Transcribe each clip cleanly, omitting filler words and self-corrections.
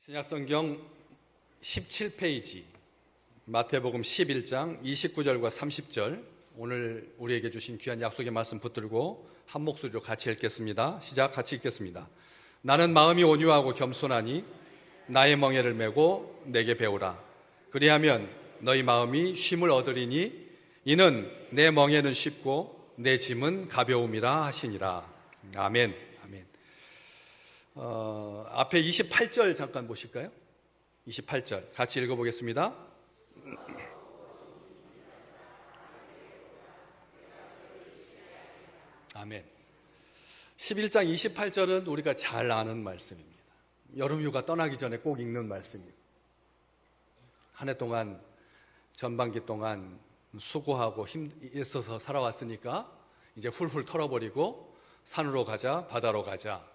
신약성경 17페이지 마태복음 11장 29절과 30절 오늘 우리에게 주신 귀한 약속의 말씀 붙들고 한 목소리로 같이 읽겠습니다. 시작. 같이 읽겠습니다. 나는 마음이 온유하고 겸손하니 나의 멍에를 메고 내게 배우라. 그리하면 너희 마음이 쉼을 얻으리니 이는 내 멍에는 쉽고 내 짐은 가벼움이라 하시니라. 아멘. 앞에 28절 잠깐 보실까요? 28절 같이 읽어보겠습니다. 아멘. 11장 28절은 우리가 잘 아는 말씀입니다. 여름휴가 떠나기 전에 꼭 읽는 말씀입니다. 한 해 동안 전반기 동안 수고하고 힘있어서 살아왔으니까 이제 훌훌 털어버리고 산으로 가자, 바다로 가자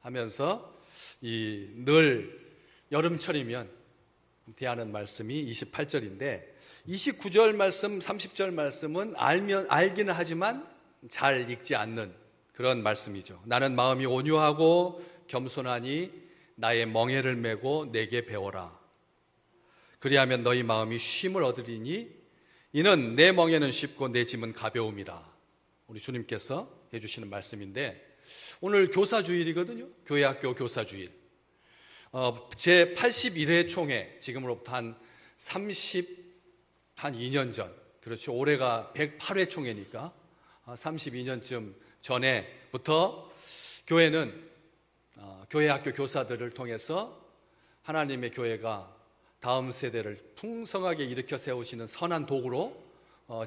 하면서 늘 여름철이면 대하는 말씀이 28절인데 29절 말씀, 30절 말씀은 알기는 하지만 잘 읽지 않는 그런 말씀이죠. 나는 마음이 온유하고 겸손하니 나의 멍에를 메고 내게 배워라. 그리하면 너희 마음이 쉼을 얻으리니 이는 내 멍에는 쉽고 내 짐은 가벼움이라. 우리 주님께서 해주시는 말씀인데 오늘 교사주일이거든요. 교회학교 교사주일. 제 81회 총회, 지금으로부터 한 2년 전, 그렇죠. 올해가 108회 총회니까 32년쯤 전에부터 교회는 교회학교 교사들을 통해서 하나님의 교회가 다음 세대를 풍성하게 일으켜 세우시는 선한 도구로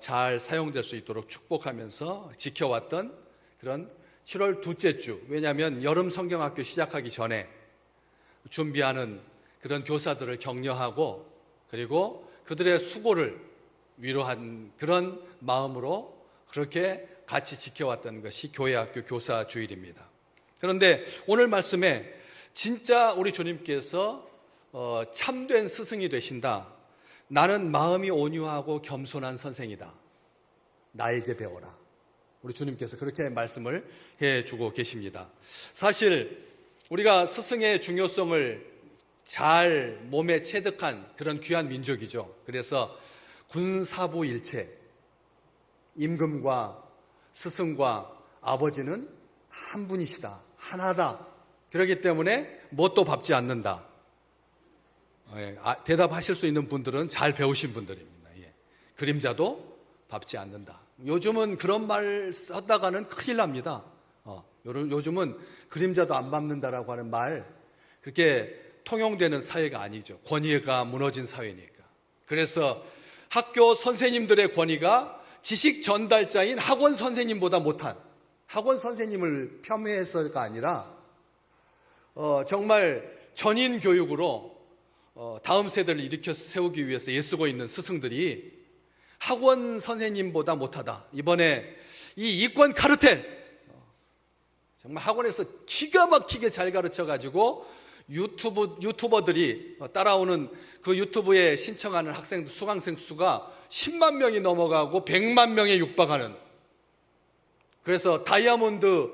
잘 사용될 수 있도록 축복하면서 지켜왔던 그런 7월 둘째 주, 왜냐하면 여름 성경학교 시작하기 전에 준비하는 그런 교사들을 격려하고 그리고 그들의 수고를 위로한 그런 마음으로 그렇게 같이 지켜왔던 것이 교회학교 교사주일입니다. 그런데 오늘 말씀에 진짜 우리 주님께서 참된 스승이 되신다. 나는 마음이 온유하고 겸손한 선생이다. 나에게 배워라. 우리 주님께서 그렇게 말씀을 해주고 계십니다. 사실 우리가 스승의 중요성을 잘 몸에 체득한 그런 귀한 민족이죠. 그래서 군사부일체, 임금과 스승과 아버지는 한 분이시다, 하나다. 그렇기 때문에 뭣도 밟지 않는다. 대답하실 수 있는 분들은 잘 배우신 분들입니다. 그림자도 밟지 않는다. 요즘은 그런 말 썼다가는 큰일 납니다. 요즘은 그림자도 안 밟는다라고 하는 말, 그렇게 통용되는 사회가 아니죠. 권위가 무너진 사회니까. 그래서 학교 선생님들의 권위가 지식 전달자인 학원 선생님보다 못한, 학원 선생님을 폄훼해서가 아니라 정말 전인 교육으로 다음 세대를 일으켜 세우기 위해서 애쓰고 있는 스승들이 학원 선생님보다 못하다. 이번에 이 이권 카르텔, 정말 학원에서 기가 막히게 잘 가르쳐가지고 유튜버들이 따라오는 그 유튜브에 신청하는 학생들, 수강생 수가 10만 명이 넘어가고 100만 명에 육박하는, 그래서 다이아몬드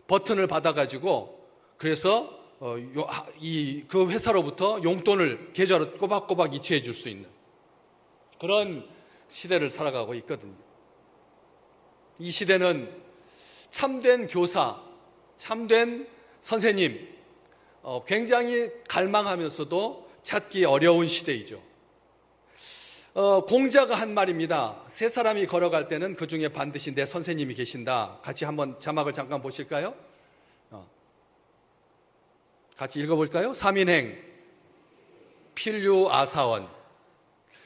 버튼을 받아가지고 그래서 그 회사로부터 용돈을 계좌로 꼬박꼬박 이체해 줄 수 있는 그런 시대를 살아가고 있거든요. 이 시대는 참된 교사, 참된 선생님, 굉장히 갈망하면서도 찾기 어려운 시대이죠. 공자가 한 말입니다. 세 사람이 걸어갈 때는 그 중에 반드시 내 선생님이 계신다. 같이 한번 자막을 잠깐 보실까요? 같이 읽어볼까요? 삼인행, 필류아사원.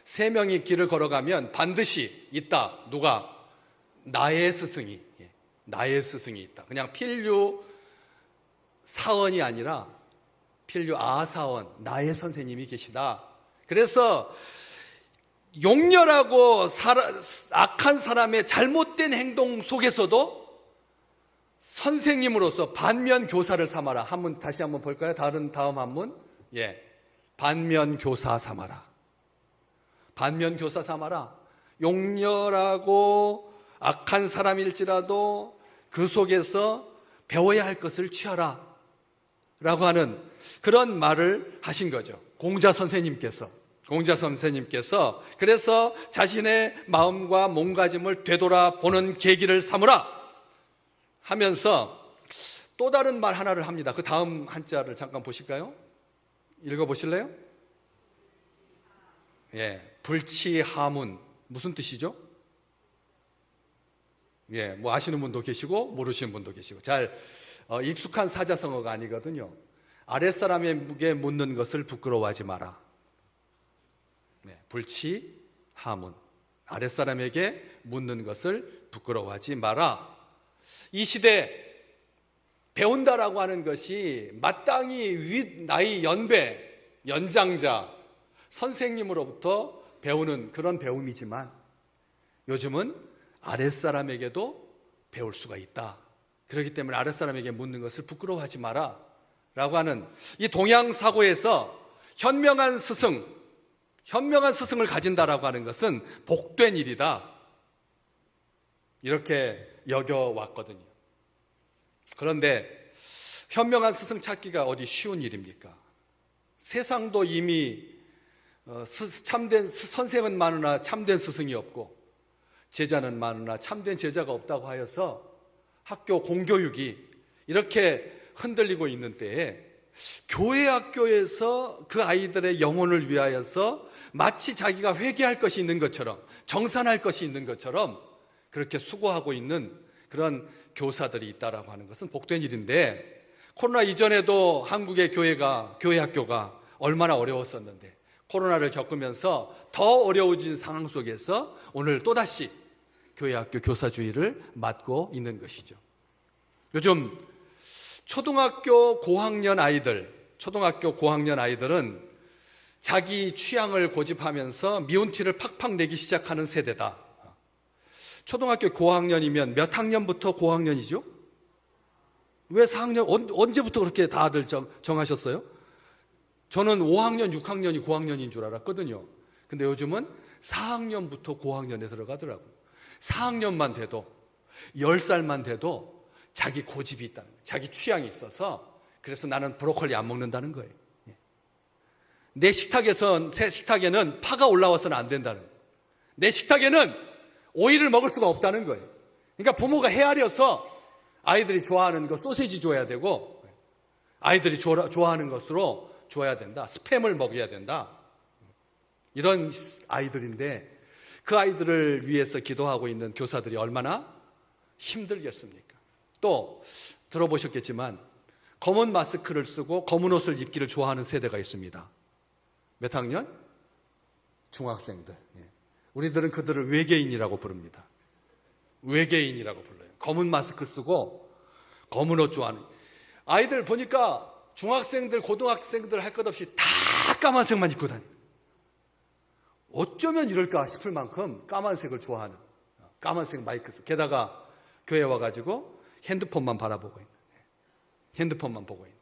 세 명이 길을 걸어가면 반드시 있다. 누가? 나의 스승이. 나의 스승이 있다. 그냥 필류사원이 아니라 필류아사원, 나의 선생님이 계시다. 그래서 용렬하고 악한 사람의 잘못된 행동 속에서도 선생님으로서 반면교사를 삼아라. 다시 한번 볼까요? 다음 한문. 반면교사 삼아라. 반면교사 삼아라. 용렬하고 악한 사람일지라도 그 속에서 배워야 할 것을 취하라 하는 그런 말을 하신 거죠. 공자 선생님께서. 그래서 자신의 마음과 몸가짐을 되돌아보는 계기를 삼으라 하면서 또 다른 말 하나를 합니다. 그 다음 한자를 잠깐 보실까요? 읽어보실래요? 예, 불치하문. 무슨 뜻이죠? 예, 뭐 아시는 분도 계시고 모르시는 분도 계시고 잘 익숙한 사자성어가 아니거든요. 아랫사람에게 묻는 것을 부끄러워하지 마라. 네, 불치하문. 아랫사람에게 묻는 것을 부끄러워하지 마라. 이 시대 배운다라고 하는 것이 마땅히 나이 연배, 연장자, 선생님으로부터 배우는 그런 배움이지만 요즘은 아랫사람에게도 배울 수가 있다. 그렇기 때문에 아랫사람에게 묻는 것을 부끄러워하지 마라 라고 하는 이 동양사고에서 현명한 스승을 가진다라고 하는 것은 복된 일이다. 이렇게 여겨왔거든요. 그런데 현명한 스승 찾기가 어디 쉬운 일입니까? 세상도 이미 참된 선생은 많으나 참된 스승이 없고 제자는 많으나 참된 제자가 없다고 하여서 학교 공교육이 이렇게 흔들리고 있는 때에 교회 학교에서 그 아이들의 영혼을 위하여서 마치 자기가 회개할 것이 있는 것처럼 정산할 것이 있는 것처럼 그렇게 수고하고 있는 그런 교사들이 있다라고 하는 것은 복된 일인데 코로나 이전에도 한국의 교회 학교가 얼마나 어려웠었는데 코로나를 겪으면서 더 어려워진 상황 속에서 오늘 또다시 교회 학교 교사주의를 맡고 있는 것이죠. 요즘 초등학교 고학년 아이들은 자기 취향을 고집하면서 미운 티를 팍팍 내기 시작하는 세대다. 초등학교 고학년이면 몇 학년부터 고학년이죠? 왜 4학년, 언제부터 그렇게 다들 정하셨어요? 저는 5학년, 6학년이 고학년인 줄 알았거든요. 근데 요즘은 4학년부터 고학년에 들어가더라고요. 4학년만 돼도, 10살만 돼도 자기 고집이 있다는 거예요. 자기 취향이 있어서 그래서 나는 브로콜리 안 먹는다는 거예요. 내 식탁에는 파가 올라와서는 안 된다는 거예요. 내 식탁에는 오이를 먹을 수가 없다는 거예요. 그러니까 부모가 헤아려서 아이들이 좋아하는 거 소시지 줘야 되고 아이들이 좋아하는 것으로 줘야 된다. 스팸을 먹여야 된다. 이런 아이들인데 그 아이들을 위해서 기도하고 있는 교사들이 얼마나 힘들겠습니까? 또 들어보셨겠지만 검은 마스크를 쓰고 검은 옷을 입기를 좋아하는 세대가 있습니다. 몇 학년? 중학생들. 우리들은 그들을 외계인이라고 부릅니다. 외계인이라고 불러요. 검은 마스크 쓰고 검은 옷 좋아하는 아이들 보니까 중학생들, 고등학생들 할 것 없이 다 까만색만 입고 다녀요. 어쩌면 이럴까 싶을 만큼 까만색을 좋아하는 까만색 마이크 쓰고 게다가 교회 와가지고 핸드폰만 바라보고 있는 핸드폰만 보고 있는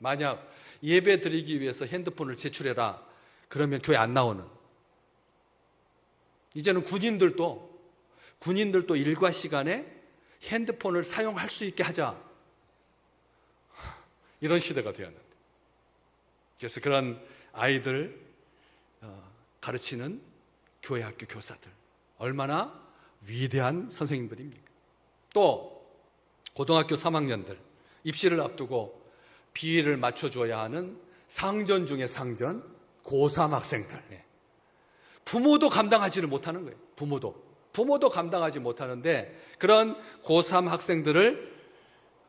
만약 예배 드리기 위해서 핸드폰을 제출해라 그러면 교회 안 나오는 이제는 군인들도 일과 시간에 핸드폰을 사용할 수 있게 하자 이런 시대가 되었는데 그래서 그런 아이들 가르치는 교회 학교 교사들 얼마나 위대한 선생님들입니까? 또 고등학교 3학년들 입시를 앞두고 비위를 맞춰줘야 하는 상전 중에 상전 고3 학생들 부모도 감당하지를 못하는 거예요. 부모도 감당하지 못하는데 그런 고3 학생들을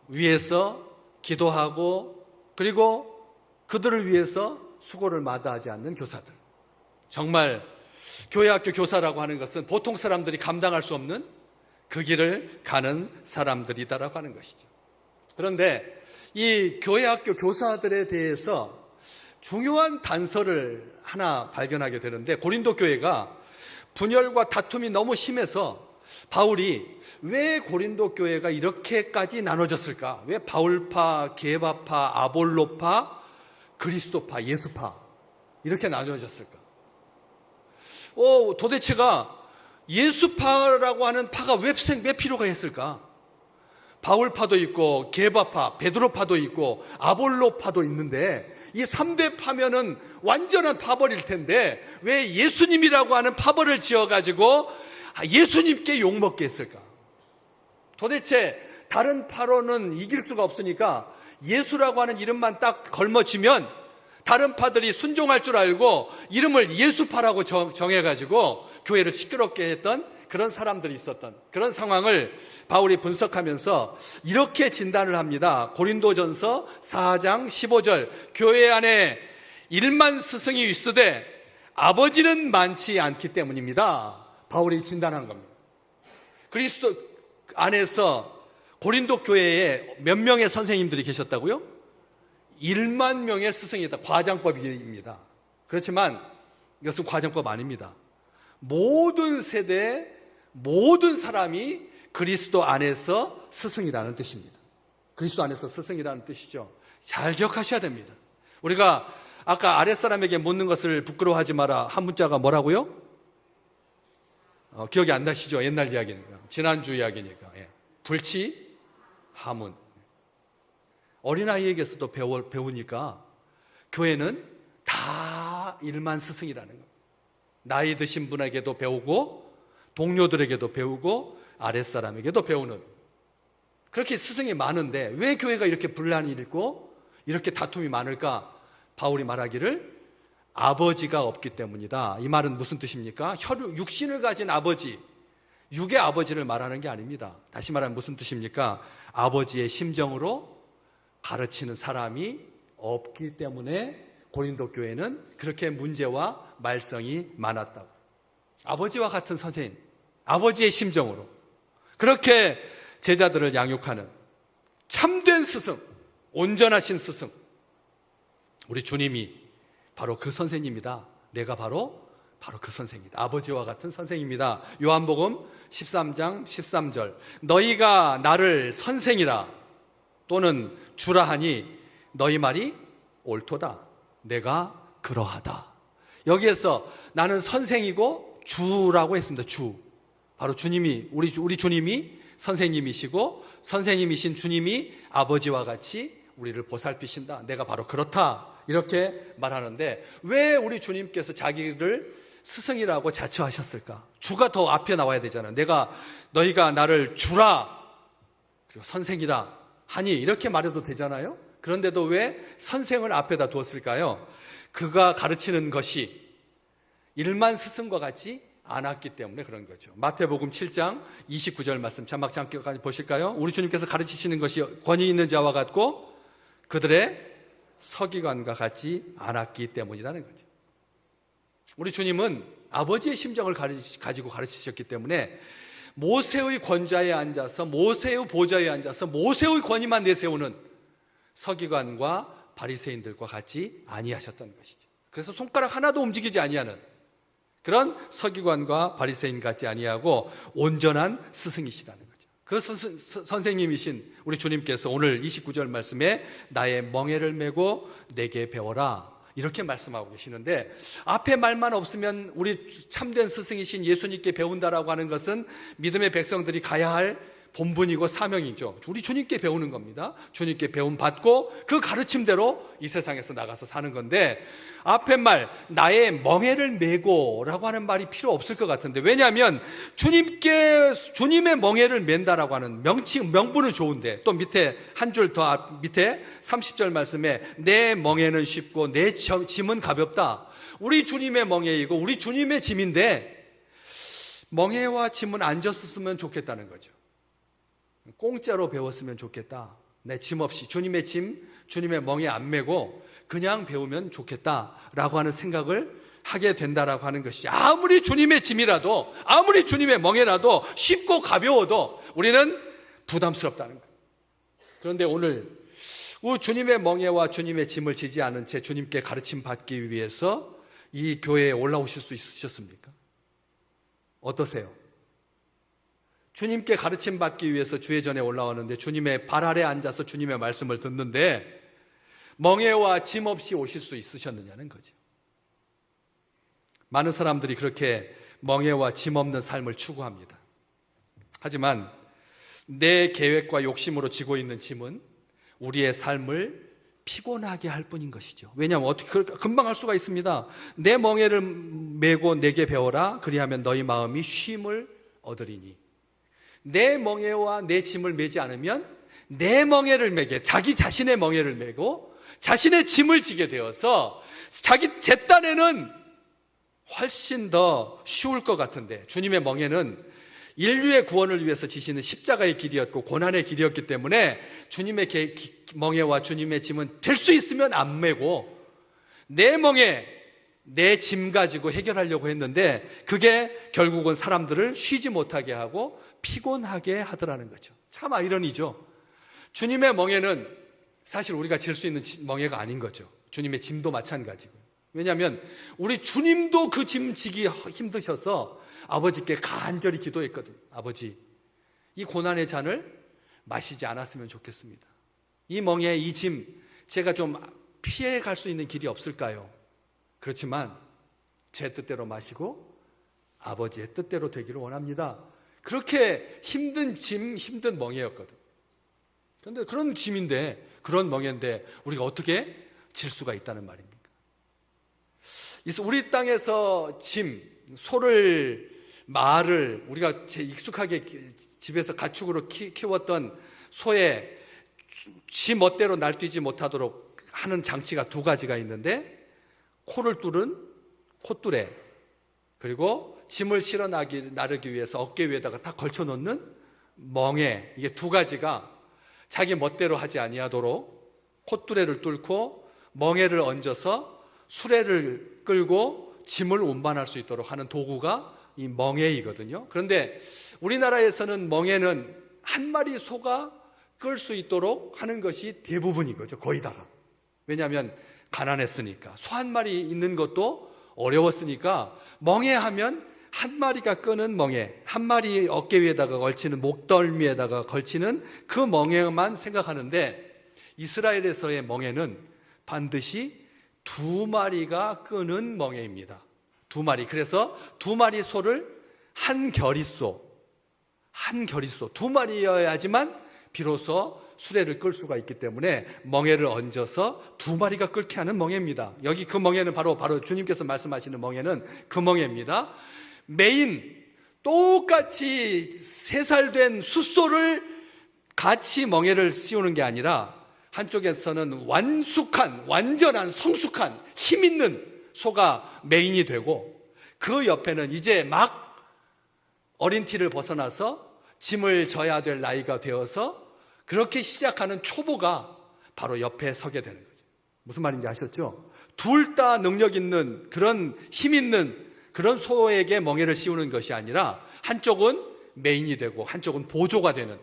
위해서 기도하고 그리고 그들을 위해서 수고를 마다하지 않는 교사들 정말 교회 학교 교사라고 하는 것은 보통 사람들이 감당할 수 없는 그 길을 가는 사람들이다라고 하는 것이죠. 그런데 이 교회 학교 교사들에 대해서 중요한 단서를 하나 발견하게 되는데 고린도 교회가 분열과 다툼이 너무 심해서 바울이 왜 고린도 교회가 이렇게까지 나눠졌을까? 왜 바울파, 게바파, 아볼로파, 그리스도파, 예수파 이렇게 나눠졌을까? 도대체가 예수파라고 하는 파가 왜 필요가 했을까? 바울파도 있고 게바파, 베드로파도 있고 아볼로파도 있는데 이 3대 파면은 완전한 파벌일 텐데 왜 예수님이라고 하는 파벌을 지어가지고 예수님께 욕먹게 했을까? 도대체 다른 파로는 이길 수가 없으니까 예수라고 하는 이름만 딱 걸머쥐면 다른 파들이 순종할 줄 알고 이름을 예수파라고 정해가지고 교회를 시끄럽게 했던 그런 사람들이 있었던 그런 상황을 바울이 분석하면서 이렇게 진단을 합니다. 고린도전서 4장 15절 교회 안에 1만 스승이 있으되 아버지는 많지 않기 때문입니다. 바울이 진단한 겁니다. 그리스도 안에서 고린도 교회에 몇 명의 선생님들이 계셨다고요? 1만 명의 스승이 있다. 과장법입니다. 그렇지만 이것은 과장법 아닙니다. 모든 세대 모든 사람이 그리스도 안에서 스승이라는 뜻입니다. 그리스도 안에서 스승이라는 뜻이죠. 잘 기억하셔야 됩니다. 우리가 아까 아랫사람에게 묻는 것을 부끄러워하지 마라 한 문자가 뭐라고요? 기억이 안 나시죠? 옛날 이야기니까. 지난주 이야기니까. 예. 불치하문. 어린아이에게서도 배우니까 교회는 다 1만 스승이라는 겁니다. 나이 드신 분에게도 배우고 동료들에게도 배우고 아랫사람에게도 배우는 그렇게 스승이 많은데 왜 교회가 이렇게 분란이 있고 이렇게 다툼이 많을까? 바울이 말하기를 아버지가 없기 때문이다. 이 말은 무슨 뜻입니까? 육신을 가진 아버지, 육의 아버지를 말하는 게 아닙니다. 다시 말하면 무슨 뜻입니까? 아버지의 심정으로 가르치는 사람이 없기 때문에 고린도 교회는 그렇게 문제와 말썽이 많았다고. 아버지와 같은 선생님, 아버지의 심정으로 그렇게 제자들을 양육하는 참된 스승, 온전하신 스승, 우리 주님이 바로 그 선생님이다. 내가 바로 그 선생이다. 아버지와 같은 선생입니다. 요한복음 13장 13절 너희가 나를 선생이라 또는 주라 하니 너희 말이 옳도다. 내가 그러하다. 여기에서 나는 선생이고 주라고 했습니다. 주. 바로 주님이 우리 주님이 선생님이시고 선생님이신 주님이 아버지와 같이 우리를 보살피신다. 내가 바로 그렇다. 이렇게 말하는데 왜 우리 주님께서 자기를 스승이라고 자처하셨을까? 주가 더 앞에 나와야 되잖아요. 너희가 나를 주라 그리고 선생이라 하니 이렇게 말해도 되잖아요. 그런데도 왜 선생을 앞에다 두었을까요? 그가 가르치는 것이 일만 스승과 같지 않았기 때문에 그런 거죠. 마태복음 7장 29절 말씀 잠깐까지 보실까요? 우리 주님께서 가르치시는 것이 권위 있는 자와 같고 그들의 서기관과 같지 않았기 때문이라는 거죠. 우리 주님은 아버지의 심정을 가지고 가르치셨기 때문에 모세의 권좌에 앉아서 모세의 보좌에 앉아서 모세의 권위만 내세우는 서기관과 바리새인들과 같이 아니하셨던 것이죠. 그래서 손가락 하나도 움직이지 아니하는 그런 서기관과 바리새인 같지 아니하고 온전한 스승이시라는 거죠. 그 선생님이신 우리 주님께서 오늘 29절 말씀에 나의 멍에를 메고 내게 배워라 이렇게 말씀하고 계시는데 앞에 말만 없으면 우리 참된 스승이신 예수님께 배운다라고 하는 것은 믿음의 백성들이 가야 할 본분이고 사명이죠. 우리 주님께 배우는 겁니다. 주님께 배움 받고 그 가르침대로 이 세상에서 나가서 사는 건데 앞에 말 나의 멍에를 메고 라고 하는 말이 필요 없을 것 같은데 왜냐하면 주님의 멍에를 맨다라고 하는 명분은 좋은데 또 밑에 한 줄 더 밑에 30절 말씀에 내 멍에는 쉽고 내 짐은 가볍다. 우리 주님의 멍에이고 우리 주님의 짐인데 멍에와 짐은 안 졌었으면 좋겠다는 거죠. 공짜로 배웠으면 좋겠다. 내 짐 없이 주님의 짐, 주님의 멍에 안 메고 그냥 배우면 좋겠다라고 하는 생각을 하게 된다라고 하는 것이 아무리 주님의 짐이라도 아무리 주님의 멍에라도 쉽고 가벼워도 우리는 부담스럽다는 거예요. 그런데 오늘 주님의 멍에와 주님의 짐을 지지 않은 채 주님께 가르침 받기 위해서 이 교회에 올라오실 수 있으셨습니까? 어떠세요? 주님께 가르침 받기 위해서 주회전에 올라왔는데 주님의 발 아래 앉아서 주님의 말씀을 듣는데 멍에와 짐 없이 오실 수 있으셨느냐는 거죠. 많은 사람들이 그렇게 멍에와 짐 없는 삶을 추구합니다. 하지만 내 계획과 욕심으로 지고 있는 짐은 우리의 삶을 피곤하게 할 뿐인 것이죠. 왜냐하면 어떻게 금방 할 수가 있습니다. 내 멍에를 메고 내게 배워라. 그리하면 너희 마음이 쉼을 얻으리니. 내 멍에와 내 짐을 메지 않으면 내 멍에를 메게, 자기 자신의 멍에를 메고 자신의 짐을 지게 되어서 제 딴에는 훨씬 더 쉬울 것 같은데, 주님의 멍에는 인류의 구원을 위해서 지시는 십자가의 길이었고 고난의 길이었기 때문에 주님의 멍에와 주님의 짐은 될 수 있으면 안 메고 내 멍에 내 짐 가지고 해결하려고 했는데, 그게 결국은 사람들을 쉬지 못하게 하고 피곤하게 하더라는 거죠. 참 아이러니죠. 주님의 멍에는 사실 우리가 질 수 있는 멍에가 아닌 거죠. 주님의 짐도 마찬가지고. 왜냐하면 우리 주님도 그 짐 지기 힘드셔서 아버지께 간절히 기도했거든요. 아버지, 이 고난의 잔을 마시지 않았으면 좋겠습니다. 이 멍에 이 짐 제가 좀 피해 갈 수 있는 길이 없을까요? 그렇지만 제 뜻대로 마시고 아버지의 뜻대로 되기를 원합니다. 그렇게 힘든 짐, 힘든 멍에였거든요. 그런데 그런 짐인데, 그런 멍에인데 우리가 어떻게 질 수가 있다는 말입니까? 우리 땅에서 짐, 소를, 말을, 우리가 익숙하게 집에서 가축으로 키웠던 소에 지 멋대로 날뛰지 못하도록 하는 장치가 두 가지가 있는데, 코를 뚫은 콧뚜레, 그리고 짐을 실어 나르기 위해서 어깨 위에다가 다 걸쳐 놓는 멍에, 이게 두 가지가 자기 멋대로 하지 아니하도록 콧뚜레를 뚫고 멍에를 얹어서 수레를 끌고 짐을 운반할 수 있도록 하는 도구가 이 멍에이거든요. 그런데 우리나라에서는 멍에는 한 마리 소가 끌 수 있도록 하는 것이 대부분이거죠. 거의 다가. 왜냐하면 가난했으니까. 소 한 마리 있는 것도 어려웠으니까 멍에하면 한 마리가 끄는 멍에, 한 마리 어깨 위에다가 걸치는, 목덜미에다가 걸치는 그 멍에만 생각하는데, 이스라엘에서의 멍에는 반드시 두 마리가 끄는 멍에입니다. 두 마리. 그래서 두 마리 소를 한 겨리소, 두 마리여야지만 비로소 수레를 끌 수가 있기 때문에 멍에를 얹어서 두 마리가 끓게 하는 멍에입니다. 여기 그 멍에는 바로 주님께서 말씀하시는 멍에는 그 멍에입니다. 메인, 똑같이 3살 된 숫소를 같이 멍에를 씌우는 게 아니라, 한쪽에서는 완전한 성숙한 힘 있는 소가 메인이 되고, 그 옆에는 이제 막 어린 티를 벗어나서 짐을 져야 될 나이가 되어서 그렇게 시작하는 초보가 바로 옆에 서게 되는 거죠. 무슨 말인지 아셨죠? 둘 다 능력 있는, 그런 힘 있는 그런 소에게 멍에를 씌우는 것이 아니라 한쪽은 메인이 되고 한쪽은 보조가 되는,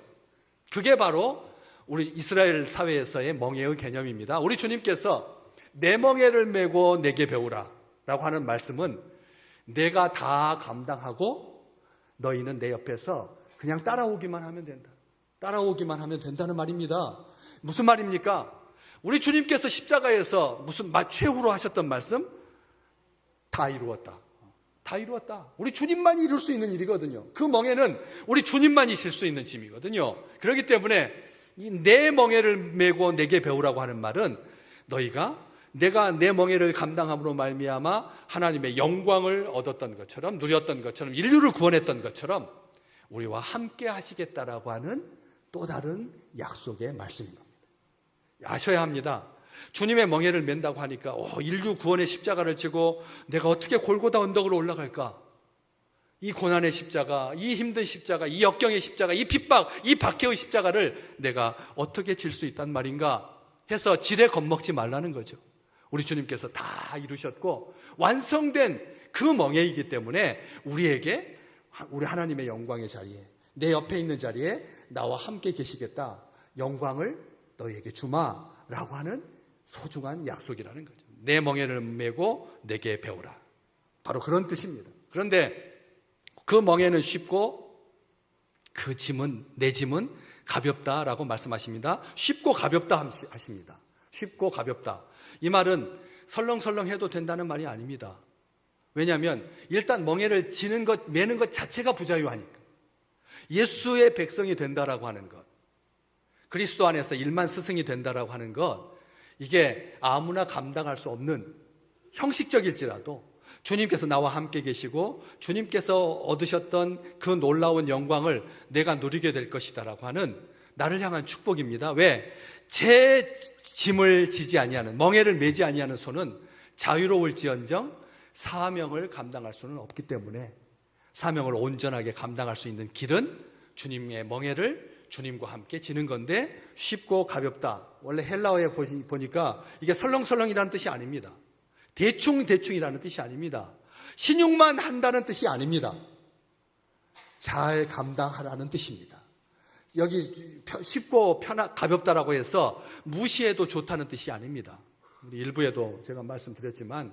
그게 바로 우리 이스라엘 사회에서의 멍에의 개념입니다. 우리 주님께서 내 멍에를 메고 내게 배우라 라고 하는 말씀은 내가 다 감당하고 너희는 내 옆에서 그냥 따라오기만 하면 된다. 따라오기만 하면 된다는 말입니다. 무슨 말입니까? 우리 주님께서 십자가에서 무슨 최후로 하셨던 말씀? 다 이루었다. 다 이루었다. 우리 주님만이 이룰 수 있는 일이거든요. 그 멍에는 우리 주님만이 실 수 있는 짐이거든요. 그렇기 때문에 내 멍에를 메고 내게 배우라고 하는 말은, 내가 내 멍에를 감당함으로 말미암아 하나님의 영광을 얻었던 것처럼, 누렸던 것처럼, 인류를 구원했던 것처럼 우리와 함께 하시겠다라고 하는 또 다른 약속의 말씀인 겁니다. 아셔야 합니다. 주님의 멍에를 맨다고 하니까 인류 구원의 십자가를 지고 내가 어떻게 골고다 언덕으로 올라갈까? 이 고난의 십자가, 이 힘든 십자가, 이 역경의 십자가, 이 핍박, 이 박해의 십자가를 내가 어떻게 질 수 있단 말인가 해서 지레 겁먹지 말라는 거죠. 우리 주님께서 다 이루셨고 완성된 그 멍에이기 때문에 우리에게, 우리 하나님의 영광의 자리에, 내 옆에 있는 자리에 나와 함께 계시겠다, 영광을 너희에게 주마라고 하는 소중한 약속이라는 거죠. 내 멍에를 메고 내게 배우라, 바로 그런 뜻입니다. 그런데 그 멍에는 쉽고 그 짐은, 내 짐은 가볍다라고 말씀하십니다. 쉽고 가볍다 하십니다. 쉽고 가볍다. 이 말은 설렁설렁 해도 된다는 말이 아닙니다. 왜냐하면 일단 멍에를 지는 것, 매는 것 자체가 부자유하니까. 예수의 백성이 된다라고 하는 것, 그리스도 안에서 일만 스승이 된다라고 하는 것, 이게 아무나 감당할 수 없는, 형식적일지라도 주님께서 나와 함께 계시고 주님께서 얻으셨던 그 놀라운 영광을 내가 누리게 될 것이다라고 하는 나를 향한 축복입니다. 왜? 제 짐을 지지 아니하는, 멍에를 매지 아니하는 손은 자유로울지언정 사명을 감당할 수는 없기 때문에, 사명을 온전하게 감당할 수 있는 길은 주님의 멍에를 주님과 함께 지는 건데, 쉽고 가볍다. 원래 헬라어에 보니까 이게 설렁설렁이라는 뜻이 아닙니다. 대충이라는 뜻이 아닙니다. 신용만 한다는 뜻이 아닙니다. 잘 감당하라는 뜻입니다. 여기 쉽고 가볍다라고 해서 무시해도 좋다는 뜻이 아닙니다. 우리 일부에도 제가 말씀드렸지만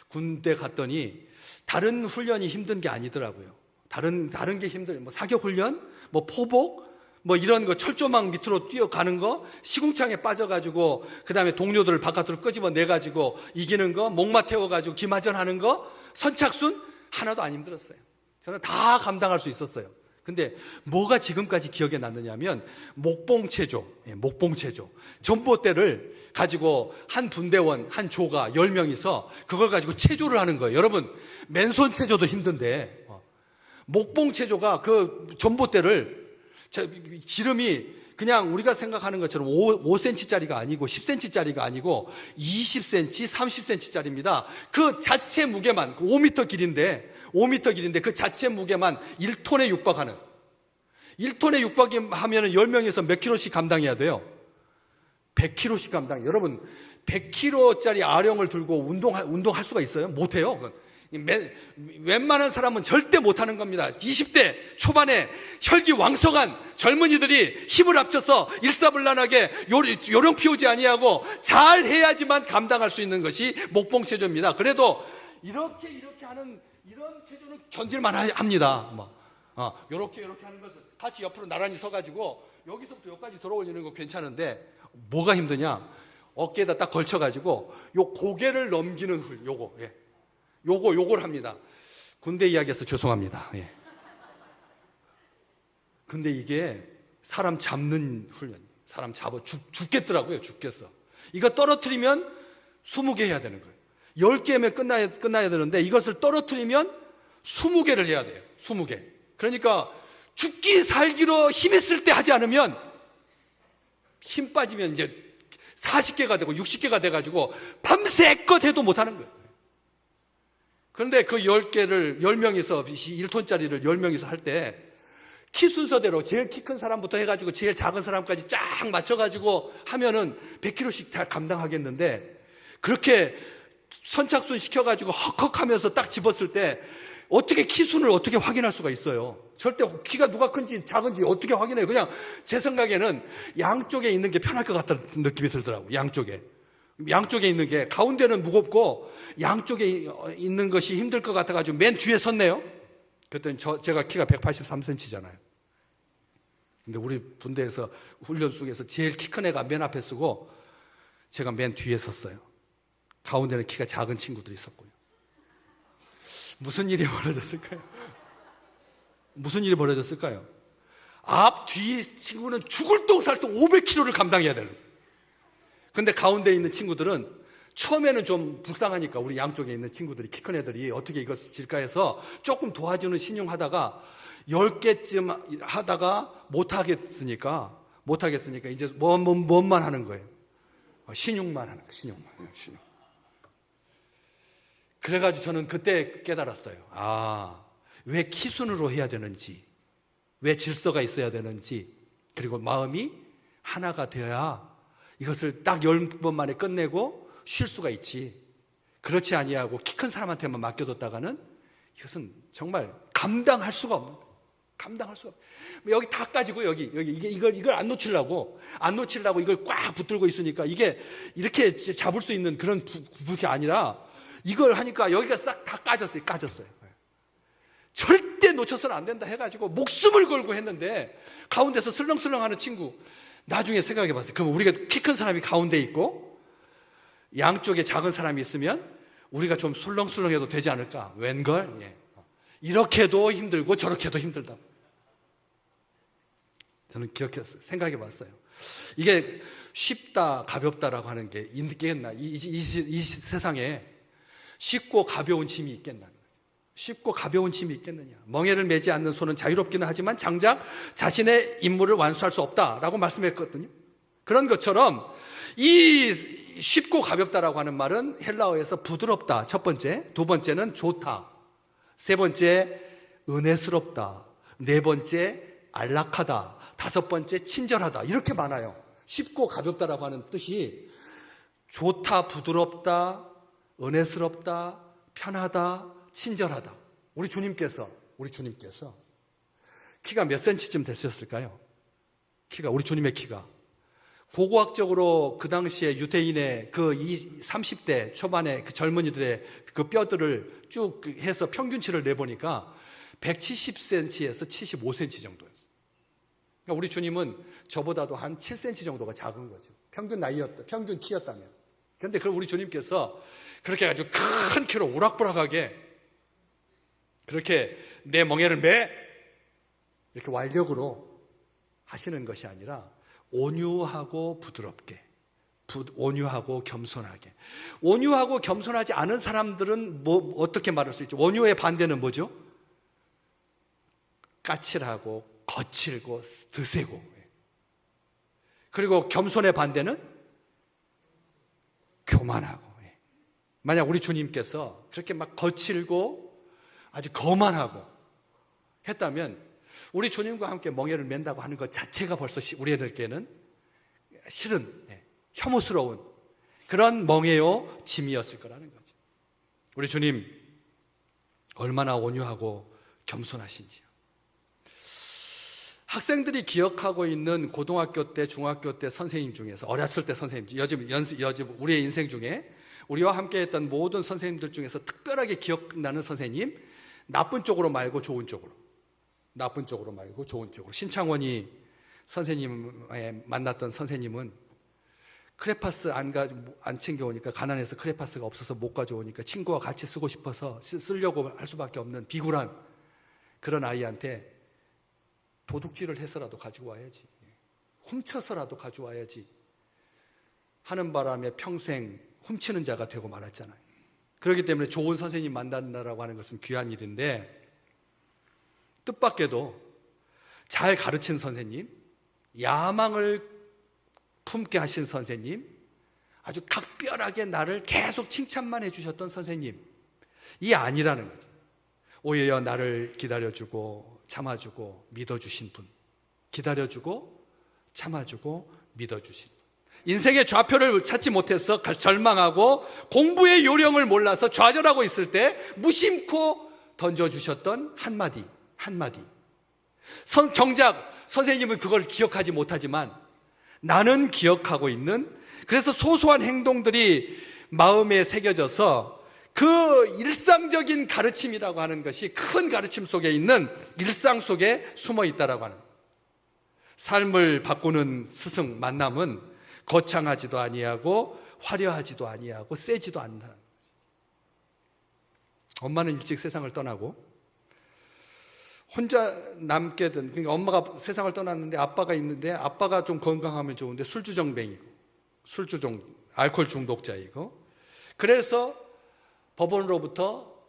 군대 갔더니 다른 훈련이 힘든 게 아니더라고요. 다른 게 힘든, 사격 훈련, 포복, 이런 거, 철조망 밑으로 뛰어가는 거, 시궁창에 빠져가지고, 그 다음에 동료들을 바깥으로 끄집어내가지고 이기는 거, 목마 태워가지고 기마전 하는 거, 선착순, 하나도 안 힘들었어요. 저는 다 감당할 수 있었어요. 근데 뭐가 지금까지 기억에 남느냐면, 목봉체조. 전봇대를 가지고 한 분대원, 한 조가 10명이서 그걸 가지고 체조를 하는 거예요. 여러분, 맨손 체조도 힘든데, 목봉체조가 그 전봇대를, 지름이 그냥 우리가 생각하는 것처럼 5cm짜리가 아니고 10cm짜리가 아니고 20cm, 30cm짜리입니다. 그 자체 무게만, 5m 길인데 그 자체 무게만 1톤에 육박하는, 1톤에 육박하면 10명에서 몇 킬로씩 감당해야 돼요? 100킬로씩 감당. 여러분, 100킬로짜리 아령을 들고 운동할 수가 있어요? 못해요. 웬만한 사람은 절대 못하는 겁니다. 20대 초반에 혈기왕성한 젊은이들이 힘을 합쳐서 일사불란하게 요령 피우지 아니하고 잘 해야지만 감당할 수 있는 것이 목봉체조입니다. 그래도 이렇게 하는 이런 체조는 견딜만 합니다. 요렇게 하는 것은 같이 옆으로 나란히 서가지고 여기서부터 여기까지 들어 올리는 거 괜찮은데, 뭐가 힘드냐? 어깨에다 딱 걸쳐가지고 요 고개를 넘기는 요걸 합니다. 군대 이야기해서 죄송합니다. 예. 근데 이게 사람 잡는 훈련, 사람 잡아 죽겠더라고요. 죽겠어. 이거 떨어뜨리면 20개 해야 되는 거예요. 10개면 끝나야 되는데, 이것을 떨어뜨리면 20개를 해야 돼요. 20개. 그러니까 죽기 살기로 힘있을 때 하지 않으면, 힘 빠지면 이제 40개가 되고 60개가 돼가지고 밤새껏 해도 못하는 거예요. 그런데 그 10개를 10명이서 1톤짜리를 10명이서 할 때 키 순서대로 제일 키 큰 사람부터 해가지고 제일 작은 사람까지 쫙 맞춰가지고 하면은 100kg씩 다 감당하겠는데, 그렇게 선착순 시켜가지고 헉헉하면서 딱 집었을 때 어떻게 키순을 어떻게 확인할 수가 있어요? 절대 키가 누가 큰지 작은지 어떻게 확인해요? 그냥 제 생각에는 양쪽에 있는 게 편할 것 같다는 느낌이 들더라고요. 양쪽에 있는 게, 가운데는 무겁고 양쪽에 있는 것이 힘들 것 같아가지고 맨 뒤에 섰네요. 그랬더니 제가 키가 183cm잖아요. 근데 우리 군대에서 훈련 속에서 제일 키 큰 애가 맨 앞에 서고 제가 맨 뒤에 섰어요. 가운데는 키가 작은 친구들이 있었고요. 무슨 일이 벌어졌을까요? 앞, 뒤 친구는 죽을 똥살똥 500kg를 감당해야 되는 거예요. 근데 가운데 있는 친구들은 처음에는 좀 불쌍하니까, 우리 양쪽에 있는 친구들이, 키 큰 애들이 어떻게 이것을 질까 해서 조금 도와주는 신용하다가 10개쯤 하다가 못하겠으니까 이제 뭔만 하는 거예요? 신용만 하는 거예요. 신용. 그래가지고 저는 그때 깨달았어요. 왜 키순으로 해야 되는지, 왜 질서가 있어야 되는지, 그리고 마음이 하나가 되어야 이것을 딱 10번 만에 끝내고 쉴 수가 있지. 그렇지 아니하고 키 큰 사람한테만 맡겨뒀다가는 이것은 정말 감당할 수가 없는 거예요. 여기 다 까지고 이걸 안 놓치려고 이걸 꽉 붙들고 있으니까, 이게 이렇게 잡을 수 있는 그런 부분이 아니라 이걸 하니까 여기가 싹 다 까졌어요. 절대 놓쳐서는 안 된다 해가지고 목숨을 걸고 했는데, 가운데서 슬렁슬렁하는 친구, 나중에 생각해 봤어요. 그럼 우리가 키 큰 사람이 가운데 있고 양쪽에 작은 사람이 있으면 우리가 좀 술렁술렁해도 되지 않을까? 웬걸? 이렇게도 힘들고 저렇게도 힘들다. 저는 기억했어요. 생각해 봤어요. 이게 쉽다, 가볍다라고 하는 게 있겠나? 이 세상에 쉽고 가벼운 짐이 있겠나? 쉽고 가벼운 짐이 있겠느냐? 멍에를 매지 않는 손은 자유롭기는 하지만 장작 자신의 임무를 완수할 수 없다라고 말씀했거든요. 그런 것처럼 이 쉽고 가볍다라고 하는 말은 헬라어에서 부드럽다, 첫 번째. 두 번째는 좋다. 세 번째, 은혜스럽다. 네 번째, 안락하다. 다섯 번째, 친절하다. 이렇게 많아요. 쉽고 가볍다라고 하는 뜻이 좋다, 부드럽다, 은혜스럽다, 편하다, 친절하다. 우리 주님께서 키가 몇 센치쯤 되셨을까요? 우리 주님의 키가. 고고학적으로 그 당시에 유대인의 그 30대 초반의 그 젊은이들의 그 뼈들을 쭉 해서 평균치를 내보니까 170cm에서 75cm 정도였어요. 그러니까 우리 주님은 저보다도 한 7cm 정도가 작은 거죠. 평균 키였다면. 그런데 그 우리 주님께서 그렇게 아주 큰 키로 우락부락하게 그렇게 내 멍에를 매 이렇게 완력으로 하시는 것이 아니라 온유하고 부드럽게, 온유하고 겸손하게. 온유하고 겸손하지 않은 사람들은 어떻게 말할 수 있죠? 온유의 반대는 뭐죠? 까칠하고 거칠고 드세고. 그리고 겸손의 반대는 교만하고. 만약 우리 주님께서 그렇게 막 거칠고 아주 거만하고 했다면 우리 주님과 함께 멍에를 맨다고 하는 것 자체가 벌써 우리들께는 싫은, 혐오스러운 그런 멍에요 짐이었을 거라는 거죠. 우리 주님 얼마나 온유하고 겸손하신지요. 학생들이 기억하고 있는 고등학교 때, 중학교 때 선생님 중에서, 어렸을 때 선생님, 요즘 우리의 인생 중에 우리와 함께 했던 모든 선생님들 중에서 특별하게 기억나는 선생님, 나쁜 쪽으로 말고 좋은 쪽으로. 신창원이 선생님에 만났던 선생님은 크레파스 안 챙겨오니까, 가난해서 크레파스가 없어서 못 가져오니까 친구와 같이 쓰고 싶어서 쓰려고 할 수밖에 없는 비굴한 그런 아이한테 도둑질을 해서라도 가지고 와야지, 훔쳐서라도 가져와야지 하는 바람에 평생 훔치는 자가 되고 말았잖아요. 그렇기 때문에 좋은 선생님 만난다라고 하는 것은 귀한 일인데, 뜻밖에도 잘 가르친 선생님, 야망을 품게 하신 선생님, 아주 각별하게 나를 계속 칭찬만 해주셨던 선생님이 아니라는 거죠. 오히려 나를 기다려주고 참아주고 믿어주신 분, 기다려주고 참아주고 믿어주신 분. 인생의 좌표를 찾지 못해서 절망하고 공부의 요령을 몰라서 좌절하고 있을 때 무심코 던져주셨던 한마디. 정작 선생님은 그걸 기억하지 못하지만 나는 기억하고 있는, 그래서 소소한 행동들이 마음에 새겨져서 그 일상적인 가르침이라고 하는 것이 큰 가르침 속에 있는 일상 속에 숨어 있다라고 하는, 삶을 바꾸는 스승 만남은 거창하지도 아니하고 화려하지도 아니하고 세지도 않다. 엄마는 일찍 세상을 떠나고 혼자 남게 된, 그러니까 엄마가 세상을 떠났는데 아빠가 있는데, 아빠가 좀 건강하면 좋은데 술주정뱅이고, 알코올 중독자이고, 그래서 법원으로부터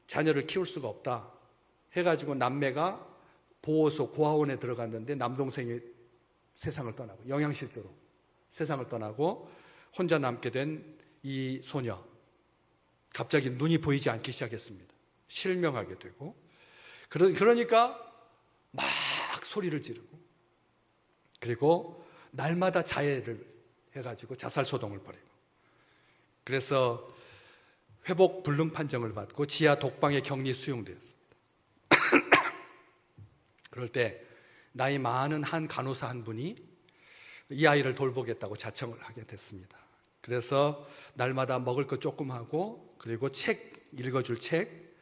자녀를 키울 수가 없다 해가지고 남매가 보호소 고아원에 들어갔는데 남동생이 세상을 떠나고, 영양실조로 세상을 떠나고 혼자 남게 된 이 소녀, 갑자기 눈이 보이지 않기 시작했습니다. 실명하게 되고, 그러니까 막 소리를 지르고, 그리고 날마다 자해를 해가지고 자살소동을 벌이고, 그래서 회복 불능 판정을 받고 지하 독방에 격리 수용되었습니다. 그럴 때 나이 많은 한 간호사 한 분이 이 아이를 돌보겠다고 자청을 하게 됐습니다. 그래서 날마다 먹을 거 조금 하고, 그리고 읽어줄 책,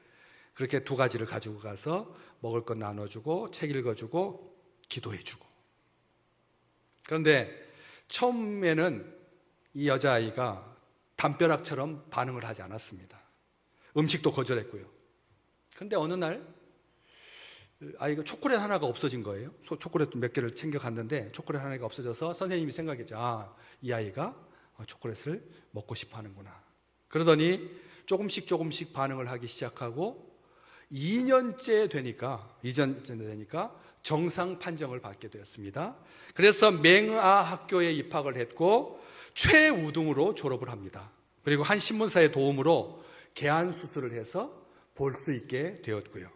그렇게 두 가지를 가지고 가서 먹을 것 나눠주고 책 읽어주고 기도해주고. 그런데 처음에는 이 여자아이가 담벼락처럼 반응을 하지 않았습니다. 음식도 거절했고요. 그런데 어느 날 아이가 초콜릿 하나가 없어진 거예요. 초콜릿 몇 개를 챙겨갔는데 초콜릿 하나가 없어져서 선생님이 생각했죠. 이 아이가 초콜릿을 먹고 싶어 하는구나. 그러더니 조금씩 반응을 하기 시작하고 2년째 되니까 정상 판정을 받게 되었습니다. 그래서 맹아 학교에 입학을 했고 최우등으로 졸업을 합니다. 그리고 한 신문사의 도움으로 개안 수술을 해서 볼 수 있게 되었고요.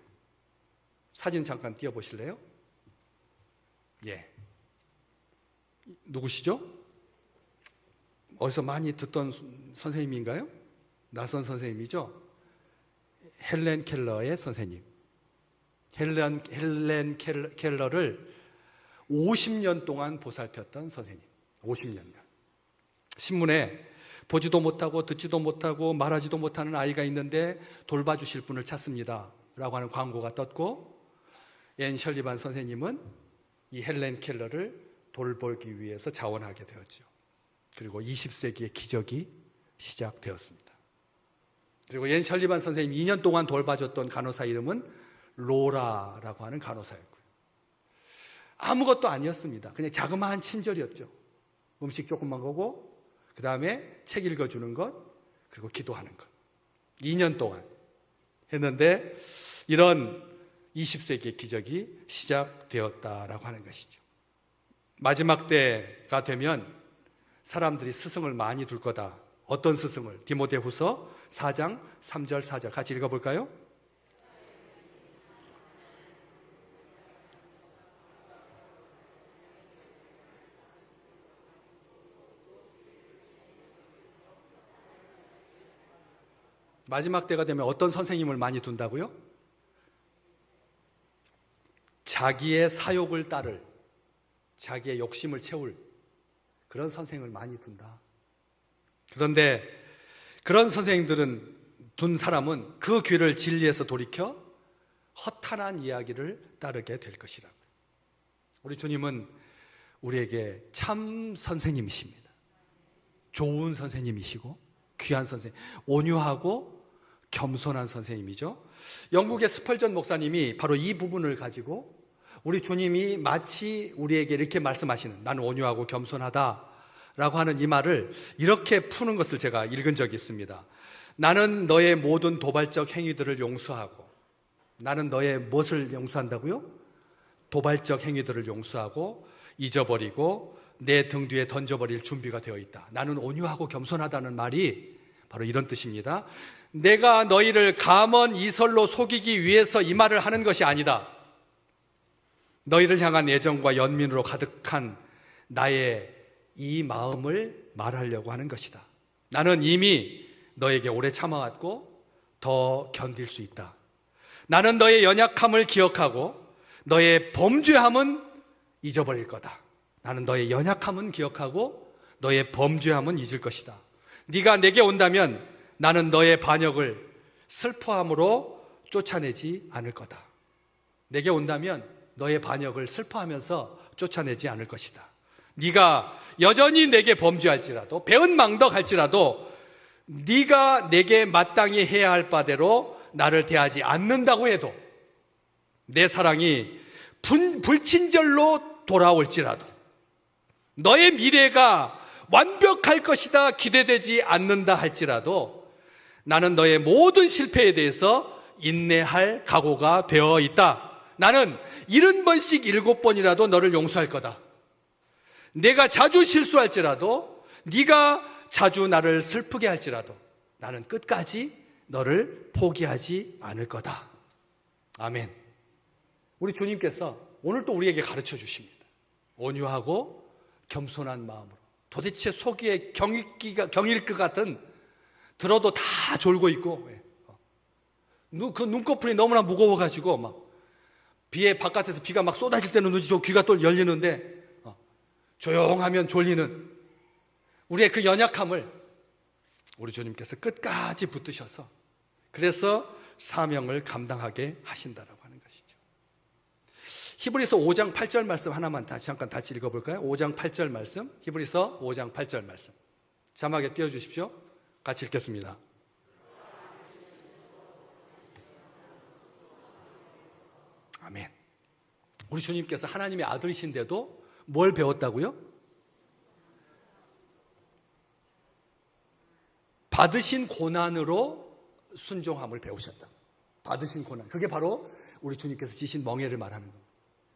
사진 잠깐 띄워보실래요? 예. 누구시죠? 어디서 많이 듣던 선생님인가요? 낯선 선생님이죠? 헬렌 켈러의 선생님. 헬렌 켈러를 50년 동안 보살폈던 선생님. 50년간. 신문에 보지도 못하고 듣지도 못하고 말하지도 못하는 아이가 있는데 돌봐주실 분을 찾습니다 라고 하는 광고가 떴고, 앤 셜리반 선생님은 이 헬렌 켈러를 돌보기 위해서 자원하게 되었죠. 그리고 20세기의 기적이 시작되었습니다. 그리고 앤 셜리반 선생님이 2년 동안 돌봐줬던 간호사 이름은 로라라고 하는 간호사였고요. 아무것도 아니었습니다. 그냥 자그마한 친절이었죠. 음식 조금만 거고 그 다음에 책 읽어주는 것, 그리고 기도하는 것. 2년 동안 했는데 이런 20세기의 기적이 시작되었다라고 하는 것이죠. 마지막 때가 되면 사람들이 스승을 많이 둘 거다. 어떤 스승을? 디모데후서 4장 3절 4절 같이 읽어볼까요? 마지막 때가 되면 어떤 선생님을 많이 둔다고요? 자기의 사욕을 따를, 자기의 욕심을 채울 그런 선생을 많이 둔다. 그런데 그런 선생님들은 둔 사람은 그 귀를 진리에서 돌이켜 허탄한 이야기를 따르게 될 것이라고요. 우리 주님은 우리에게 참 선생님이십니다. 좋은 선생님이시고 귀한 선생님, 온유하고 겸손한 선생님이죠. 영국의 스펄전 목사님이 바로 이 부분을 가지고 우리 주님이 마치 우리에게 이렇게 말씀하시는, 나는 온유하고 겸손하다라고 하는 이 말을 이렇게 푸는 것을 제가 읽은 적이 있습니다. 나는 너의 모든 도발적 행위들을 용서하고, 나는 너의 무엇을 용서한다고요? 도발적 행위들을 용서하고 잊어버리고 내 등 뒤에 던져버릴 준비가 되어 있다. 나는 온유하고 겸손하다는 말이 바로 이런 뜻입니다. 내가 너희를 감언 이설로 속이기 위해서 이 말을 하는 것이 아니다. 너희를 향한 애정과 연민으로 가득한 나의 이 마음을 말하려고 하는 것이다. 나는 이미 너에게 오래 참아왔고 더 견딜 수 있다. 나는 너의 연약함을 기억하고 너의 범죄함은 잊어버릴 거다. 나는 너의 연약함은 기억하고 너의 범죄함은 잊을 것이다. 네가 내게 온다면 나는 너의 반역을 슬퍼함으로 쫓아내지 않을 거다. 내게 온다면 너의 반역을 슬퍼하면서 쫓아내지 않을 것이다. 네가 여전히 내게 범죄할지라도, 배은망덕할지라도 네가 내게 마땅히 해야 할 바대로 나를 대하지 않는다고 해도, 내 사랑이 불친절로 돌아올지라도, 너의 미래가 완벽할 것이다 기대되지 않는다 할지라도 나는 너의 모든 실패에 대해서 인내할 각오가 되어 있다. 나는 70번씩 7번이라도 너를 용서할 거다. 내가 자주 실수할지라도, 네가 자주 나를 슬프게 할지라도 나는 끝까지 너를 포기하지 않을 거다. 아멘. 우리 주님께서 오늘 또 우리에게 가르쳐 주십니다. 온유하고 겸손한 마음으로. 도대체 속이 경일 것 같은, 들어도 다 졸고 있고, 그 눈꺼풀이 너무나 무거워가지고 막 비에 바깥에서 비가 막 쏟아질 때는 눈이 귀가 또 열리는데 조용하면 졸리는 우리의 그 연약함을 우리 주님께서 끝까지 붙드셔서, 그래서 사명을 감당하게 하신다라고 하는 것이죠. 히브리서 5장 8절 말씀 하나만 잠깐 다시 읽어볼까요? 5장 8절 말씀, 히브리서 5장 8절 말씀 자막에 띄워주십시오. 같이 읽겠습니다. 아멘. 우리 주님께서 하나님의 아들이신데도 뭘 배웠다고요? 받으신 고난으로 순종함을 배우셨다. 받으신 고난. 그게 바로 우리 주님께서 지신 멍에를 말하는 겁니다.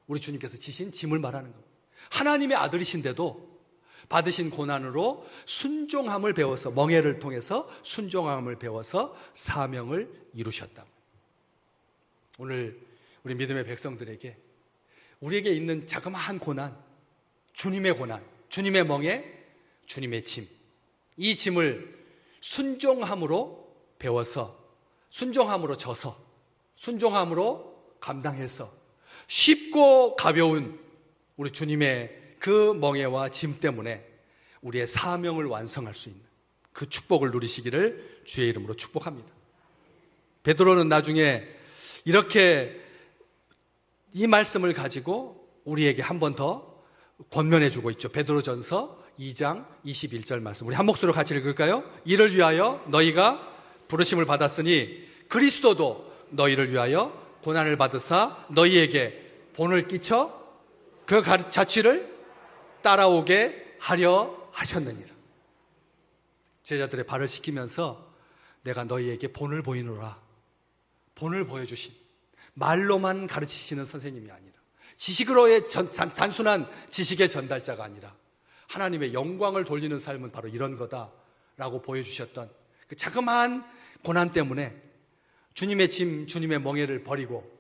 우리 주님께서 지신 짐을 말하는 겁니다. 하나님의 아들이신데도 받으신 고난으로 순종함을 배워서, 멍에를 통해서 순종함을 배워서 사명을 이루셨다. 오늘 우리 믿음의 백성들에게 우리에게 있는 자그마한 고난, 주님의 고난, 주님의 멍에, 주님의 짐, 이 짐을 순종함으로 배워서, 순종함으로 져서, 순종함으로 감당해서 쉽고 가벼운 우리 주님의 그 멍에와 짐 때문에 우리의 사명을 완성할 수 있는 그 축복을 누리시기를 주의 이름으로 축복합니다. 베드로는 나중에 이렇게 이 말씀을 가지고 우리에게 한 번 더 권면해 주고 있죠. 베드로전서 2장 21절 말씀. 우리 한 목소리로 같이 읽을까요? 이를 위하여 너희가 부르심을 받았으니 그리스도도 너희를 위하여 고난을 받으사 너희에게 본을 끼쳐 그 자취를 따라오게 하려 하셨느니라. 제자들의 발을 씻기면서 내가 너희에게 본을 보이노라. 본을 보여주신, 말로만 가르치시는 선생님이 아니라, 지식으로의 단순한 지식의 전달자가 아니라 하나님의 영광을 돌리는 삶은 바로 이런 거다라고 보여주셨던 그 자그마한 고난 때문에 주님의 짐, 주님의 멍에를 버리고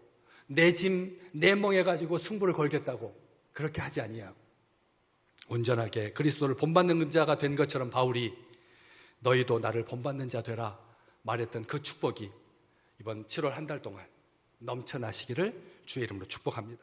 내 짐, 내 멍에 가지고 승부를 걸겠다고 그렇게 하지 아니하고 온전하게 그리스도를 본받는 자가 된 것처럼 바울이 너희도 나를 본받는 자 되라 말했던 그 축복이 이번 7월 한 달 동안 넘쳐나시기를 주의 이름으로 축복합니다.